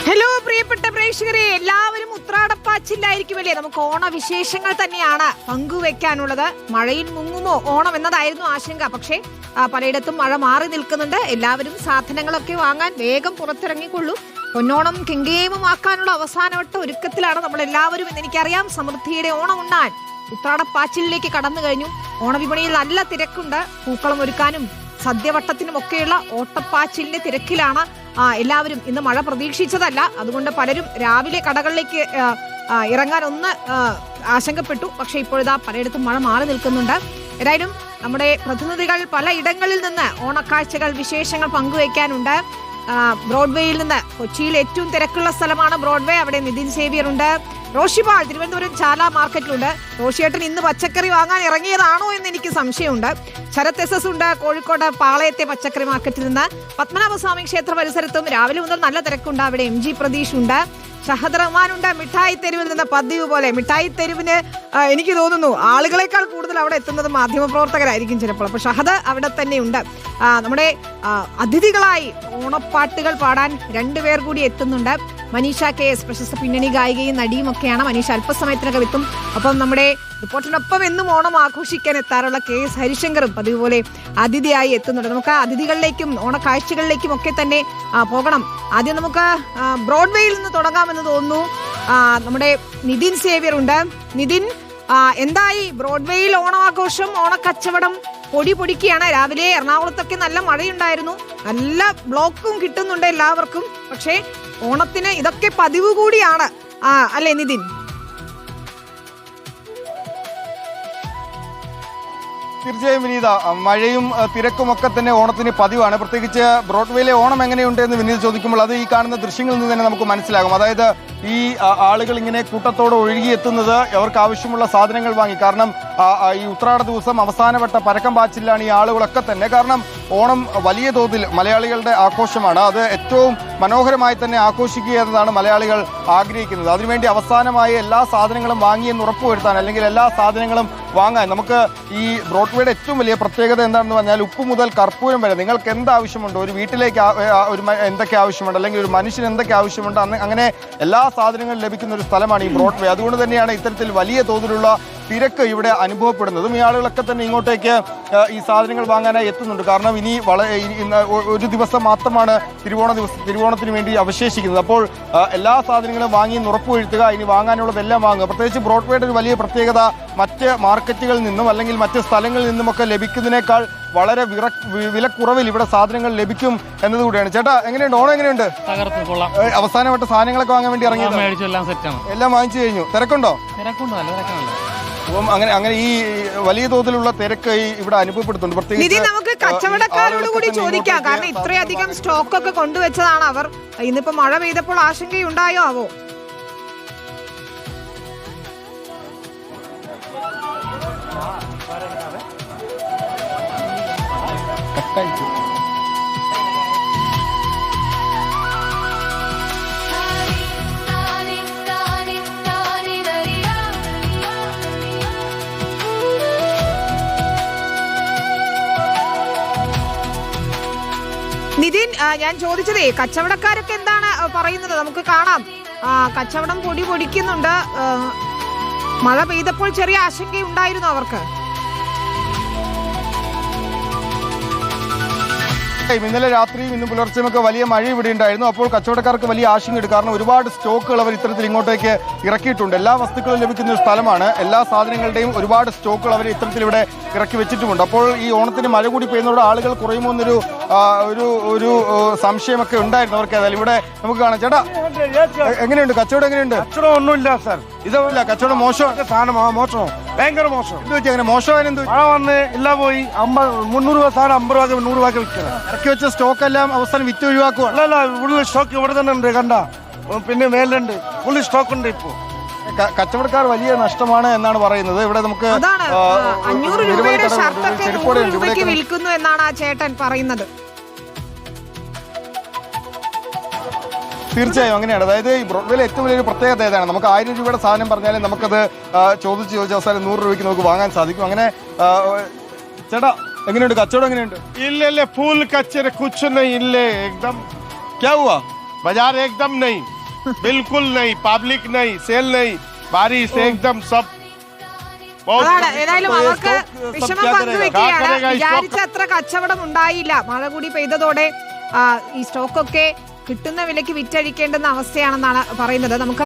Hello പ്രിയപ്പെട്ട പ്രേക്ഷകരെ, എല്ലാവരും ഉത്രാടപ്പാച്ചില്ലായിരിക്കുമല്ലേ? നമുക്ക് ഓണവിശേഷങ്ങൾ തന്നെയാണ് പങ്കുവെക്കാനുള്ളത്. മഴയിൽ മുങ്ങുമോ ഓണം എന്നതായിരുന്നു ആശങ്ക. പക്ഷേ പലയിടത്തും മഴ മാറി നിൽക്കുന്നുണ്ട്. എല്ലാവരും സാധനങ്ങളൊക്കെ വാങ്ങാൻ വേഗം പുറത്തിറങ്ങിക്കൊള്ളൂ. പൊന്നോണം കെങ്കേമമാക്കാനുള്ള അവസാനവട്ട ഒരുക്കത്തിലാണ് നമ്മളെല്ലാവരും എന്നെനിക്കറിയാം. സമൃദ്ധിയുടെ ഓണം ഉണ്ണാൻ ഉത്രാടപ്പാച്ചിലേക്ക് കടന്നു കഴിഞ്ഞു. ഓണവിപണിയിൽ നല്ല തിരക്കുണ്ട്. പൂക്കളം ഒരുക്കാനും സദ്യവട്ടത്തിനുമൊക്കെയുള്ള ഓട്ടപ്പാച്ചിലിന്റെ തിരക്കിലാണ് എല്ലാവരും. ഇന്ന് മഴ പ്രതീക്ഷിച്ചതല്ല, അതുകൊണ്ട് പലരും രാവിലെ കടകളിലേക്ക് ഇറങ്ങാൻ ഒന്ന് ആശങ്കപ്പെട്ടു. പക്ഷെ ഇപ്പോഴിതാ പലയിടത്തും മഴ മാറി നിൽക്കുന്നുണ്ട്. ഏതായാലും നമ്മുടെ പ്രതിനിധികൾ പലയിടങ്ങളിൽ നിന്ന് ഓണക്കാഴ്ചകൾ, വിശേഷങ്ങൾ പങ്കുവയ്ക്കാനുണ്ട്. ബ്രോഡ്വേയിൽ നിന്ന്, കൊച്ചിയിൽ ഏറ്റവും തിരക്കുള്ള സ്ഥലമാണ് ബ്രോഡ്വേ. അവിടെ നിതിൻ സേവ്യർ ഉണ്ട്. റോഷിപാൾ തിരുവനന്തപുരം ചാല മാർക്കറ്റിലുണ്ട്. റോഷിയേട്ടൻ ഇന്ന് പച്ചക്കറി വാങ്ങാൻ ഇറങ്ങിയതാണോ എന്ന് എനിക്ക് സംശയമുണ്ട്. ശരത് എസ് ഉണ്ട് കോഴിക്കോട് പാളയത്തെ പച്ചക്കറി മാർക്കറ്റിൽ നിന്ന്. പത്മനാഭസ്വാമി ക്ഷേത്ര പരിസരത്തും രാവിലെ മുതൽ നല്ല തിരക്കുണ്ട്. അവിടെ MG പ്രതീഷ് ഉണ്ട്. ഷഹദ് റഹ്മാനുണ്ട്. മിഠായി തെരുവിൽ നിന്ന് പതിവ് പോലെ മിഠായി തെരുവിന് എനിക്ക് തോന്നുന്നു ആളുകളെക്കാൾ കൂടുതൽ അവിടെ എത്തുന്നത് മാധ്യമപ്രവർത്തകരായിരിക്കും ചിലപ്പോൾ. അപ്പോൾ ഷഹദ് അവിടെ തന്നെയുണ്ട്. നമ്മുടെ അതിഥികളായി ഓണപ്പാട്ടുകൾ പാടാൻ 2 പേർ കൂടി എത്തുന്നുണ്ട്. മനീഷ KS, പ്രശസ്ത പിന്നണി ഗായികയും നടിയും ഒക്കെയാണ്. മനീഷ അല്പസമയത്തിനകം എത്തും. അപ്പം നമ്മുടെ റിപ്പോർട്ടിനൊപ്പം എന്നും ഓണം ആഘോഷിക്കാൻ എത്താറുള്ള KS ഹരിശങ്കറും പതിവ് പോലെ അതിഥിയായി എത്തുന്നുണ്ട്. നമുക്ക് അതിഥികളിലേക്കും ഓണക്കാഴ്ചകളിലേക്കും ഒക്കെ തന്നെ പോകണം. ആദ്യം നമുക്ക് ബ്രോഡ്വേയിൽ നിന്ന് തുടങ്ങാമെന്ന് തോന്നുന്നു. നമ്മുടെ നിതിൻ സേവ്യർ ഉണ്ട്. നിതിൻ, എന്തായി ബ്രോഡ്വേയിൽ ഓണാഘോഷം, ഓണക്കച്ചവടം പൊടിക്കുകയാണ്? രാവിലെ എറണാകുളത്തൊക്കെ നല്ല മഴയുണ്ടായിരുന്നു, നല്ല ബ്ലോക്കും കിട്ടുന്നുണ്ട് എല്ലാവർക്കും. പക്ഷേ ഓണത്തിന് ഇതൊക്കെ പതിവ് കൂടിയാണ് അല്ലേ നിതിൻ? തീർച്ചയായും വിനീത, മഴയും തിരക്കും ഒക്കെ തന്നെ ഓണത്തിന് പതിവാണ്. പ്രത്യേകിച്ച് ബ്രോഡ്വേയിലെ ഓണം എങ്ങനെയുണ്ട് എന്ന് വിനീത ചോദിക്കുമ്പോൾ അത് ഈ കാണുന്ന ദൃശ്യങ്ങളിൽ നിന്ന് തന്നെ നമുക്ക് മനസ്സിലാകും. അതായത് ഈ ആളുകൾ ഇങ്ങനെ കൂട്ടത്തോടെ ഒഴുകിയെത്തുന്നത് അവർക്ക് ആവശ്യമുള്ള സാധനങ്ങൾ വാങ്ങി. കാരണം ഈ ഉത്രാട ദിവസം അവസാനവട്ട പരക്കം പാച്ചിലാണ് ഈ ആളുകളൊക്കെ തന്നെ. കാരണം ഓണം വലിയ തോതിൽ മലയാളികളുടെ ആഘോഷമാണ്. അത് ഏറ്റവും മനോഹരമായി തന്നെ ആഘോഷിക്കുക എന്നതാണ് മലയാളികൾ ആഗ്രഹിക്കുന്നത്. അതിനുവേണ്ടി അവസാനമായി എല്ലാ സാധനങ്ങളും വാങ്ങിയെന്ന് ഉറപ്പുവരുത്താൻ, അല്ലെങ്കിൽ എല്ലാ സാധനങ്ങളും വാങ്ങാൻ നമുക്ക് ഈ ബ്രോഡ്വേയുടെ ഏറ്റവും വലിയ പ്രത്യേകത എന്താണെന്ന് പറഞ്ഞാൽ ഉപ്പ് മുതൽ കർപ്പൂരം വരെ നിങ്ങൾക്ക് എന്താവശ്യമുണ്ടോ, ഒരു വീട്ടിലേക്ക് എന്തൊക്കെ ആവശ്യമുണ്ട്, അല്ലെങ്കിൽ ഒരു മനുഷ്യന് എന്തൊക്കെ ആവശ്യമുണ്ട്, അങ്ങനെ എല്ലാ സാധനങ്ങളും ലഭിക്കുന്ന ഒരു സ്ഥലമാണ് ഈ ബ്രോഡ്വേ. അതുകൊണ്ട് തന്നെയാണ് ഇത്തരത്തിൽ വലിയ തോതിലുള്ള തിരക്ക് ഇവിടെ അനുഭവപ്പെടുന്നതും. ഈ ആളുകളൊക്കെ തന്നെ ഇങ്ങോട്ടേക്ക് ഈ സാധനങ്ങൾ വാങ്ങാനായി എത്തുന്നുണ്ട്. കാരണം ഇനി ഒരു ദിവസം മാത്രമാണ് തിരുവോണത്തിന് വേണ്ടി അവശേഷിക്കുന്നത്. അപ്പോൾ എല്ലാ സാധനങ്ങളും വാങ്ങി ഉറപ്പുവരുത്തുക, ഇനി വാങ്ങാനുള്ളതെല്ലാം വാങ്ങുക. പ്രത്യേകിച്ച് ബ്രോഡ്വേയുടെ ഒരു വലിയ പ്രത്യേകത മറ്റ് മാർക്കറ്റുകളിൽ നിന്നും അല്ലെങ്കിൽ മറ്റ് സ്ഥലങ്ങളിൽ നിന്നുമൊക്കെ ലഭിക്കുന്നതിനേക്കാൾ വളരെ വിലക്കുറവിൽ ഇവിടെ സാധനങ്ങൾ ലഭിക്കും എന്നതുകൂടിയാണ്. ചേട്ടാ, എങ്ങനെയുണ്ട് ഓണം? എങ്ങനെയുണ്ട്? അവസാനമായിട്ട് സാധനങ്ങളൊക്കെ വാങ്ങാൻ വേണ്ടി ഇറങ്ങിയത്? എല്ലാം വാങ്ങിച്ചു കഴിഞ്ഞു. തിരക്കുണ്ടോ? അപ്പം അങ്ങനെ ഈ വലിയ തോതിലുള്ള തിരക്ക് ഇവിടെ അനുഭവപ്പെടുന്നുണ്ട്. പ്രത്യേകിച്ച് നമുക്ക് കച്ചവടക്കാരോട് കൂടി ചോദിക്കാം. കാരണം ഇത്രയധികം സ്റ്റോക്ക് ഒക്കെ കൊണ്ടുവച്ചതാണ് അവർ. ഇന്നിപ്പോ മഴ പെയ്തപ്പോൾ ആശങ്കയുണ്ടായോ ആവോ? നിതിൻ, ഞാൻ ചോദിച്ചതേ കച്ചവടക്കാരൊക്കെ എന്താണ് പറയുന്നത്? നമുക്ക് കാണാം കച്ചവടം പൊടിക്കുന്നുണ്ട്. മഴ പെയ്തപ്പോൾ ചെറിയ ആശങ്കയുണ്ടായിരുന്നു അവർക്ക്. ഇന്നലെ രാത്രിയും ഇന്ന് പുലർച്ചെയുമൊക്കെ വലിയ മഴ ഇവിടെ ഉണ്ടായിരുന്നു. അപ്പോൾ കച്ചവടക്കാർക്ക് വലിയ ആശങ്കയുണ്ട്. കാരണം ഒരുപാട് സ്റ്റോക്കുകൾ അവർ ഇത്തരത്തിൽ ഇങ്ങോട്ടേക്ക് ഇറക്കിയിട്ടുണ്ട്. എല്ലാ വസ്തുക്കളും ലഭിക്കുന്ന ഒരു സ്ഥലമാണ്. എല്ലാ സാധനങ്ങളുടെയും ഒരുപാട് സ്റ്റോക്കുകൾ അവർ ഇത്തരത്തിൽ ഇവിടെ ഇറക്കി വെച്ചിട്ടുമുണ്ട്. അപ്പോൾ ഈ ഓണത്തിന് മഴ കൂടി പെയ്യുന്നതോടെ ആളുകൾ കുറയുമോ എന്നൊരു ഒരു സംശയമൊക്കെ ഉണ്ടായിരുന്നു അവർക്ക്. ഏതായാലും ഇവിടെ നമുക്ക് കാണാം. ചേട്ടാ, എങ്ങനെയുണ്ട് കച്ചവടം? എങ്ങനെയുണ്ട്? കച്ചവടം ഒന്നുമില്ല സാർ. ഇതല്ല കച്ചവടം മോശം. സാധനം മോശം, ഭയങ്കര മോശം. എന്ത് വെച്ചാൽ അങ്ങനെ മോശമായാലും എന്ത്? മഴ വന്ന് എല്ലാം പോയി. 300 രൂപ സാധനം 50 രൂപ 100 രൂപ വിൽക്കണം. ഇറക്കി വെച്ച സ്റ്റോക്ക് എല്ലാം അവസാനം വിറ്റ് ഒഴിവാക്കുക. അല്ലല്ല, ഫുള്ള് സ്റ്റോക്ക് ഇവിടെ തന്നെ ഉണ്ട്. കണ്ട, പിന്നെ മേലുണ്ട്, ഫുള്ള് സ്റ്റോക്ക് ഉണ്ട്. ഇപ്പോ കച്ചവടക്കാർ വലിയ നഷ്ടമാണ് എന്നാണ് പറയുന്നത്. ഇവിടെ നമുക്ക് 500 രൂപയുടെ ഷർട്ടൊക്കെ 100 രൂപയ്ക്ക് വിൽക്കുന്നു എന്നാണ് ആ ചേട്ടൻ പറയുന്നത്. തീർച്ചയായും അങ്ങനെയാണ്. അതായത് ഈ ബ്രോഡ്വേയിലെ ഏറ്റവും വലിയൊരു പ്രത്യേകത ഏതാണ്? നമുക്ക് 1000 രൂപയുടെ സാധനം പറഞ്ഞാലും നമുക്കത് ചോദിച്ച് അവസാനം 100 രൂപയ്ക്ക് നമുക്ക് വാങ്ങാൻ സാധിക്കും. അങ്ങനെ ചേട്ടാ, എങ്ങനെയുണ്ട് കച്ചവടം? എങ്ങനെയുണ്ട്? ഇല്ല ഫുൾ കച്ചവടം കുछ नहीं ഇല്ലേ. एकदम क्या हुआ? बाजार एकदम नहीं, बिल्कुल नहीं, पब्लिक नहीं, सेल नहीं, बारिश एकदम सब അതാണ് ഏതായാലും അവർക്ക് വിഷമം പങ്കുവെക്കുകയാണ്. വിചാരിച്ച അത്ര കച്ചവടം ഉണ്ടായില്ല. മഴ കൂടി പെയ്തതോടെ ഈ സ്റ്റോക്കൊക്കെ കിട്ടുന്ന വിലയ്ക്ക് വിറ്റഴിക്കേണ്ടുന്ന അവസ്ഥയാണെന്നാണ് പറയുന്നത്. നമുക്ക്